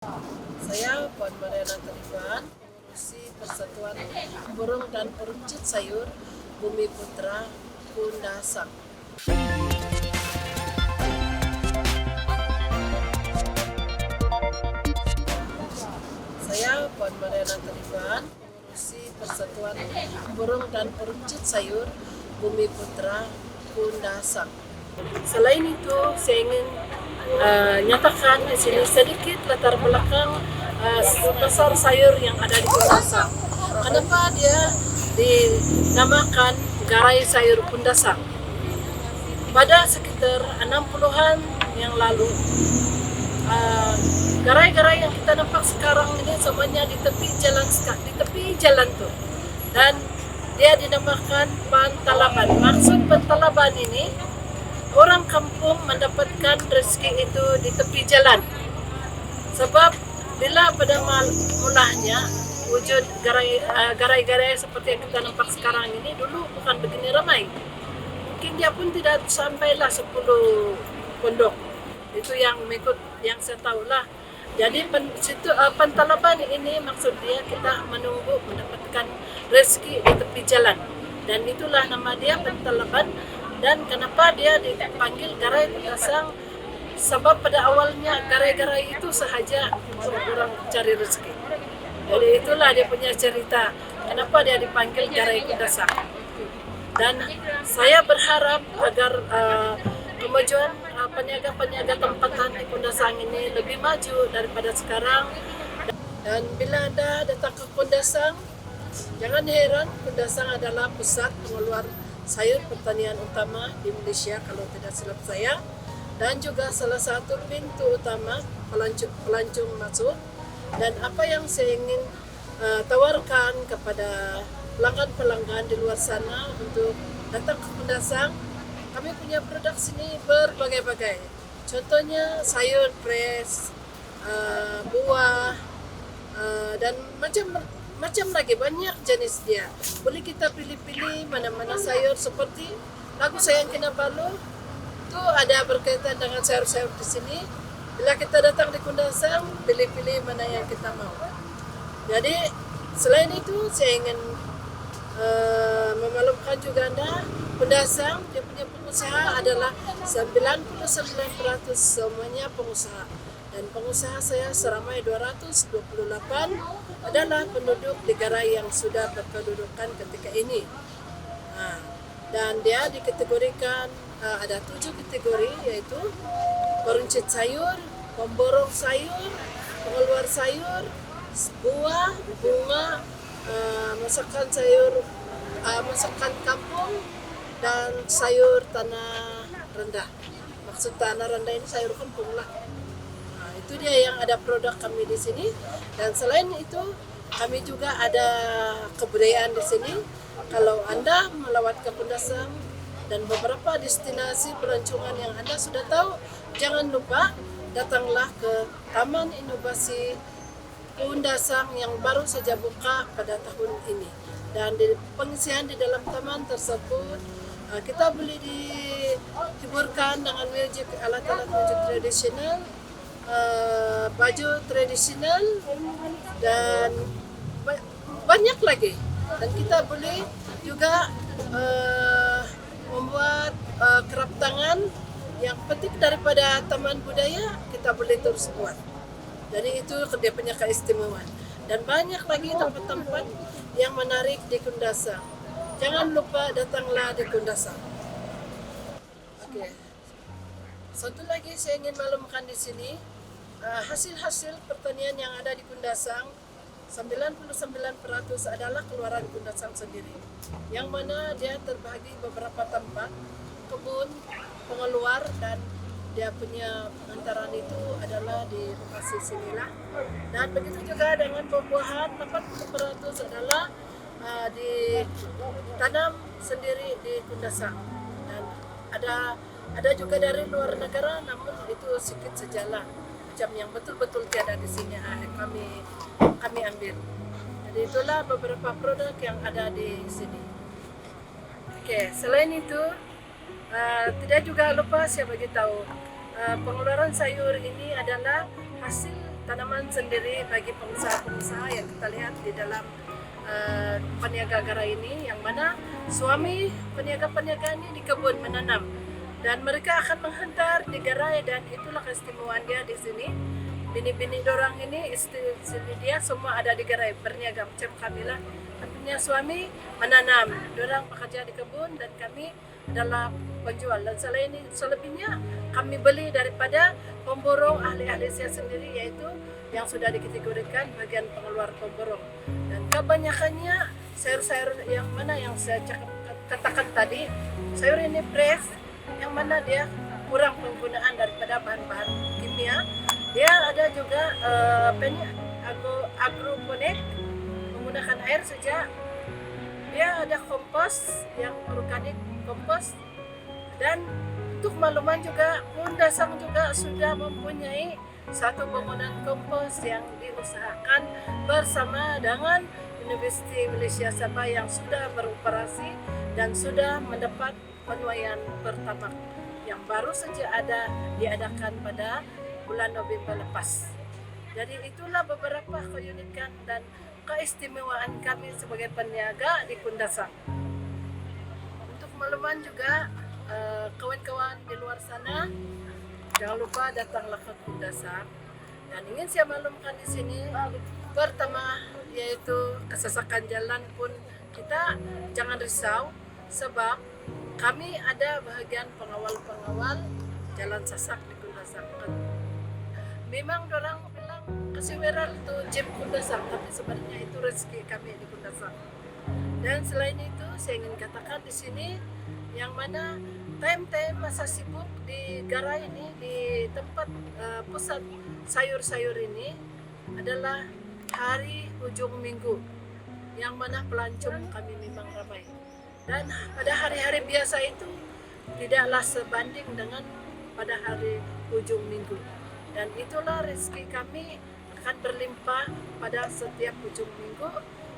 Saya Puan Mariana Taliban, pengurusi Persatuan Burung dan Peruncit Sayur Bumi Putra Kundasang. Saya Puan Mariana Taliban, pengurusi Persatuan Burung dan Peruncit Sayur Bumi Putra Kundasang. Selain itu, saya ingin nyatakan di sini sedikit latar belakang pasar sayur yang ada di Kundasang. Kenapa dia dinamakan Garai Sayur Kundasang? Pada sekitar 60-an yang lalu, garai-garai yang kita nampak sekarang ini semuanya di tepi jalan tuh, dan dia dinamakan Pantalaban. Maksud Pantalaban ini, orang kampung mendapatkan rezeki itu di tepi jalan. Sebab bila pada mulanya wujud garai-garai seperti yang kita nampak sekarang ini dulu bukan begini ramai. Mungkin dia pun tidak sampailah 10 pondok. Itu yang mengikut yang saya tahu lah. Jadi Pantalaban ini maksud dia kita menunggu mendapatkan rezeki di tepi jalan. Dan itulah nama dia Pantalaban. Dan kenapa dia dipanggil Garai Kundasang? Sebab pada awalnya garai-garai itu sahaja untuk orang cari rezeki. Jadi itulah dia punya cerita kenapa dia dipanggil Garai Kundasang. Dan saya berharap agar kemajuan peniaga-peniaga tempatan di Kundasang ini lebih maju daripada sekarang. Dan bila Anda datang ke Kundasang, jangan heran, Kundasang adalah pusat pengeluar sayur pertanian utama di Malaysia kalau tidak silap saya, dan juga salah satu pintu utama pelancong masuk. Dan apa yang saya ingin tawarkan kepada pelanggan-pelanggan di luar sana untuk datang ke Kundasang, kami punya produk sini berbagai-bagai. Contohnya sayur fresh, buah, dan macam lagi banyak jenis dia. Boleh kita pilih-pilih mana-mana sayur seperti lagu Sayang Kinabalu itu ada berkaitan dengan sayur-sayur di sini. Bila kita datang di Kundasang, pilih-pilih mana yang kita mau. Jadi selain itu saya ingin memaklumkan juga Anda, Kundasang dia punya pengusaha adalah 99% semuanya pengusaha. Dan pengusaha saya seramai 228 adalah penduduk di garai yang sudah berkedudukan ketika ini. Dan dia dikategorikan ada 7 kategori, yaitu peruncit sayur, pemborong sayur, pengeluar sayur, buah, bunga, masakan sayur, masakan kampung, dan sayur tanah rendah. Maksud tanah rendah ini sayur kampung lah. Itu dia yang ada produk kami di sini. Dan selain itu kami juga ada kebudayaan di sini. Kalau Anda melawat ke Kundasang dan beberapa destinasi pelancongan yang Anda sudah tahu, jangan lupa datanglah ke Taman Inovasi Kundasang yang baru saja buka pada tahun ini. Dan di pengisian di dalam taman tersebut kita boleh dihiburkan dengan musik, alat-alat musik tradisional, baju tradisional, dan banyak lagi. Dan kita boleh juga membuat kerap tangan yang petik daripada taman budaya, kita boleh terus buat. Jadi itu dia punya keistimewaan. Dan banyak lagi tempat-tempat yang menarik di Kundasang. Jangan lupa datanglah di Kundasang. Oke. Satu lagi saya ingin maklumkan di sini, hasil-hasil pertanian yang ada di Kundasang 99% adalah keluaran Kundasang sendiri, yang mana dia terbagi beberapa tempat kebun pengeluar, dan dia punya pengantaran itu adalah di lokasi sinilah. Dan begitu juga dengan buah-buahan, 80% adalah ditanam sendiri di Kundasang. Dan ada juga dari luar negara, namun itu sedikit sajalah, macam yang betul-betul tiada di sini kami ambil. Jadi itulah beberapa produk yang ada di sini. Oke, selain itu tidak juga lupa saya bagi tahu pengeluaran sayur ini adalah hasil tanaman sendiri bagi pengusaha-pengusaha yang kita lihat di dalam peniaga garai ini, yang mana suami peniaga-peniaga ini di kebun menanam dan mereka akan menghantar di garai, dan itulah keistimewaan dia di sini. Bini-bini dorang ini, istri dia semua ada di garai berniaga macam kami lah. Artinya suami menanam, dorang bekerja di kebun dan kami adalah penjual. Dan selebihnya kami beli daripada pemborong ahli-ahli saya sendiri, yaitu yang sudah dikategorikan bagian pengeluar pemborong. Dan kebanyakannya sayur-sayur yang mana yang saya katakan tadi, sayur ini fresh, yang mana dia kurang penggunaan daripada bahan-bahan kimia. Dia ada juga agroponik, menggunakan air saja. Dia ada kompos yang organik kompos, dan untuk makluman juga Kundasang juga sudah mempunyai satu bangunan kompos yang diusahakan bersama dengan Universiti Malaysia Sabah yang sudah beroperasi dan sudah mendapat penuaian pertama yang baru saja diadakan pada bulan November lepas. Jadi itulah beberapa keunikan dan keistimewaan kami sebagai peniaga di Kundasang. Untuk makluman juga kawan-kawan di luar sana, jangan lupa datanglah ke Kundasang. Dan ingin saya maklumkan di sini, pertama yaitu kesesakan jalan pun kita jangan risau, sebab kami ada bahagian pengawal-pengawal jalan sasak di Kundasang. Memang orang bilang kesiweran itu Jeep Kundasang, tapi sebenarnya itu rezeki kami di Kundasang. Dan selain itu saya ingin katakan di sini, yang mana time-time masa sibuk di garai ini, di tempat pusat sayur-sayur ini adalah hari ujung minggu, yang mana pelancong kami memang ramai. Dan pada hari-hari biasa itu tidaklah sebanding dengan pada hari ujung minggu. Dan itulah rezeki kami akan berlimpah pada setiap ujung minggu,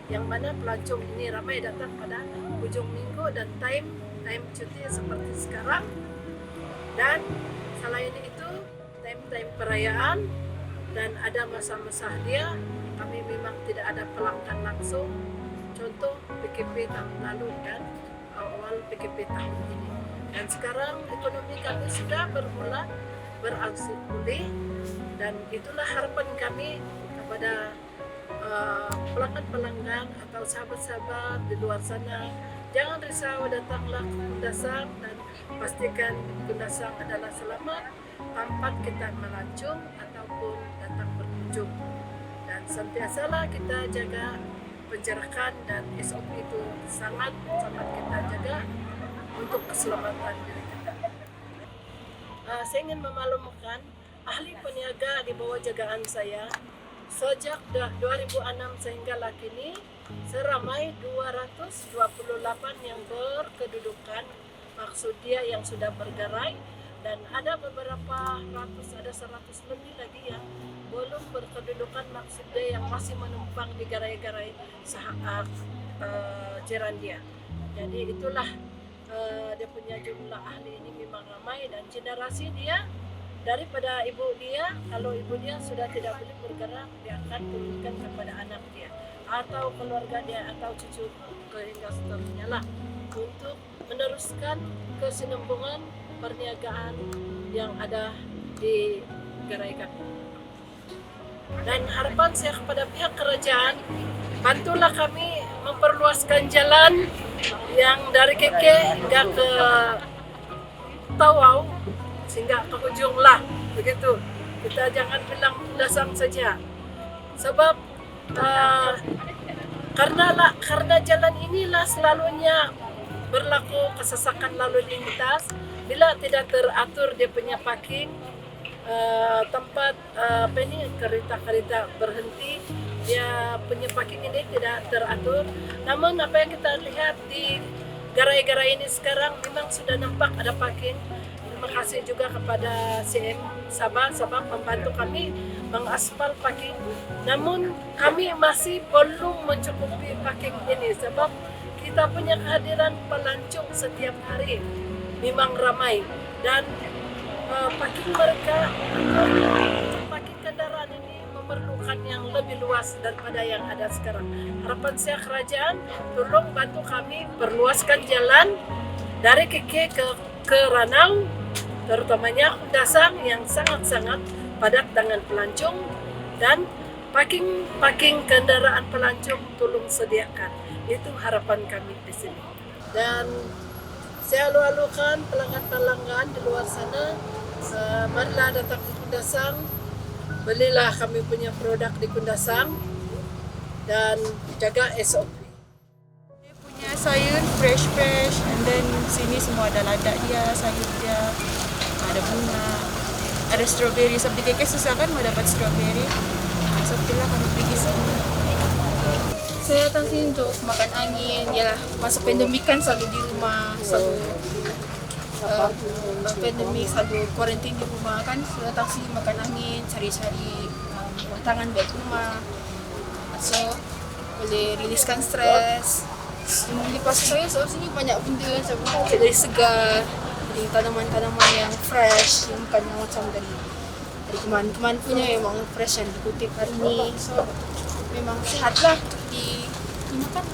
yang mana pelancong ini ramai datang pada ujung minggu dan time cuti seperti sekarang. Dan selain itu time perayaan dan ada masa-masa dia, kami memang tidak ada pelanggan langsung. Contoh PKP tahun lalu dan awal PKP tahun ini. Dan sekarang ekonomi kami sudah bermula berangsur pulih, dan itulah harapan kami kepada pelanggan-pelanggan atau sahabat-sahabat di luar sana. Jangan risau, datanglah ke Kundasang dan pastikan Kundasang adalah selamat tempat kita melancong ataupun datang berkunjung. Dan sentiasalah kita jaga penjarakan, dan SOP itu sangat kita jaga untuk keselamatan diri kita. Saya ingin memaklumkan ahli peniaga di bawah jagaan saya sejak 2006 sehingga kini seramai 228 yang berkedudukan, maksud dia yang sudah bergerai, dan ada beberapa ratus, ada 100 lebih lagi yang belum berkedudukan, maksud dia yang masih menumpang di garai-garai jiran dia. Jadi itulah dia punya jumlah ahli ini memang ramai, dan generasi dia daripada ibu dia, kalau ibu dia sudah tidak boleh bergerak, dia akan turunkan kepada anak dia atau keluarga dia atau cucu hingga seterusnya lah, untuk meneruskan kesinambungan perniagaan yang ada di garai kami. Dan harapan saya kepada pihak kerajaan, bantulah kami memperluaskan jalan yang dari Keke hingga ke Tawau sehingga ke ujung lah, begitu. Kita jangan bilang Kundasang saja, sebab karena jalan inilah selalunya berlaku kesesakan lalu lintas bila tidak teratur dia punya parking, tempat kereta berhenti, dia punya parking ini tidak teratur. Namun apa yang kita lihat di garai-garai ini sekarang memang sudah nampak ada parking. Terima kasih juga kepada CM Sabah membantu kami mengaspal parking. Namun kami masih belum mencukupi parking ini, sebab kita punya kehadiran pelancong setiap hari memang ramai, dan parking mereka untuk parking kendaraan ini lahan yang lebih luas daripada yang ada sekarang. Harapan saya kerajaan tolong bantu kami perluaskan jalan dari Keke ke Ranau, terutamanya Kundasang yang sangat-sangat padat dengan pelancong, dan parking kendaraan pelancong tolong sediakan. Itu harapan kami di sini. Dan saya halu-halukan pelanggan-pelanggan di luar sana, marilah datang ke Kundasang, belilah kami punya produk di Kundasang, dan jaga SOP. Dia punya sayur fresh, and then sini semua ada lada dia, sayur dia, ada bunga, ada strawberry. Sabdi keke susah kan mau dapat strawberry. So itulah kami pergi sini. Saya datang sini untuk makan angin. Yalah, masa pandemik kan selalu di rumah, selalu pandemik, selalu quarantine di rumah kan. Saya datang sini makan angin, cari-cari tangan buat rumah. So boleh riliskan stres. Di pasar saya selalu sini banyak benda dari segar, dari tanaman-tanaman yang fresh, yang bukan yang macam dari teman-teman punya, memang fresh yang dikutip hari ini. So memang sehatlah untuk dimakan.